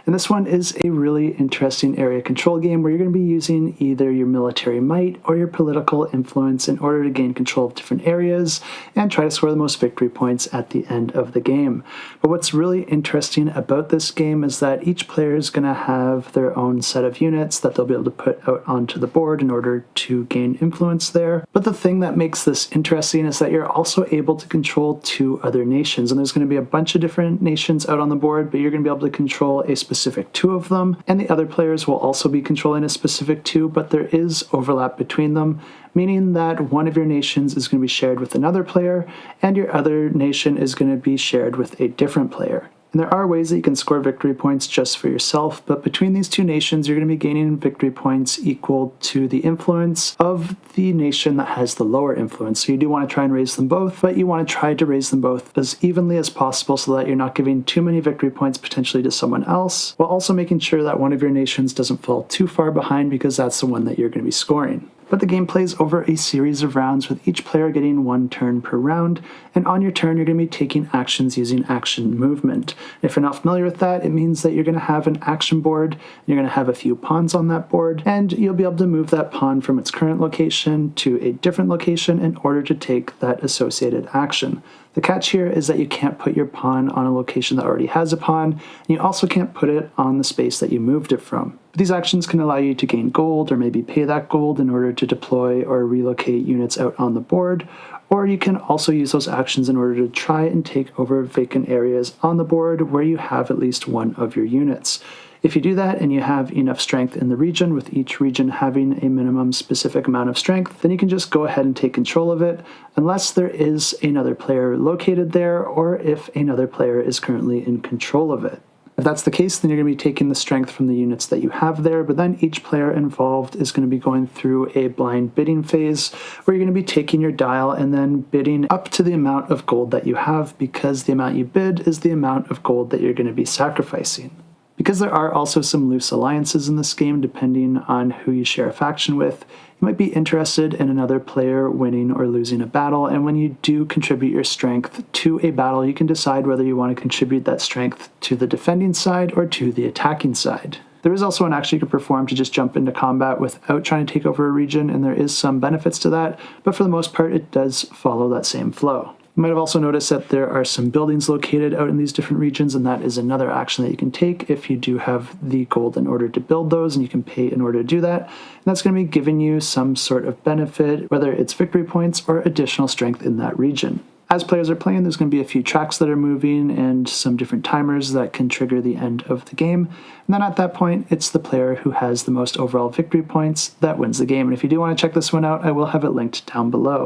And this one is a really interesting area control game where you're going to be using either your military might or your political influence in order to gain control of different areas and try to score the most victory points at the end of the game. But what's really interesting about this game is that each player is going to have their own set of units that they'll be able to put out onto the board in order to gain influence there. But the thing that makes this interesting is that you're also able to control 2 other nations, and there's going to be a bunch of different nations out on the board, but you're going to be able to control a specific 2 of them, and the other players will also be controlling a specific 2, but there is overlap between them, meaning that one of your nations is going to be shared with another player, and your other nation is going to be shared with a different player. And there are ways that you can score victory points just for yourself, but between these 2 nations, you're going to be gaining victory points equal to the influence of the nation that has the lower influence. So you do want to try and raise them both, but you want to try to raise them both as evenly as possible so that you're not giving too many victory points potentially to someone else, while also making sure that one of your nations doesn't fall too far behind because that's the one that you're going to be scoring. But the game plays over a series of rounds with each player getting 1 turn per round, and on your turn you're going to be taking actions using action movement. If you're not familiar with that, it means that you're going to have an action board, you're going to have a few pawns on that board, and you'll be able to move that pawn from its current location to a different location in order to take that associated action. The catch here is that you can't put your pawn on a location that already has a pawn, and you also can't put it on the space that you moved it from. But these actions can allow you to gain gold or maybe pay that gold in order to deploy or relocate units out on the board, or you can also use those actions in order to try and take over vacant areas on the board where you have at least one of your units. If you do that and you have enough strength in the region, with each region having a minimum specific amount of strength, then you can just go ahead and take control of it unless there is another player located there or if another player is currently in control of it. If that's the case, then you're going to be taking the strength from the units that you have there, but then each player involved is going to be going through a blind bidding phase where you're going to be taking your dial and then bidding up to the amount of gold that you have, because the amount you bid is the amount of gold that you're going to be sacrificing. Because there are also some loose alliances in this game, depending on who you share a faction with, you might be interested in another player winning or losing a battle, and when you do contribute your strength to a battle, you can decide whether you want to contribute that strength to the defending side or to the attacking side. There is also an action you can perform to just jump into combat without trying to take over a region, and there is some benefits to that, but for the most part, it does follow that same flow. You might have also noticed that there are some buildings located out in these different regions, and that is another action that you can take if you do have the gold in order to build those, and you can pay in order to do that. And that's going to be giving you some sort of benefit, whether it's victory points or additional strength in that region. As players are playing, there's going to be a few tracks that are moving and some different timers that can trigger the end of the game. And then at that point, it's the player who has the most overall victory points that wins the game. And if you do want to check this one out, I will have it linked down below.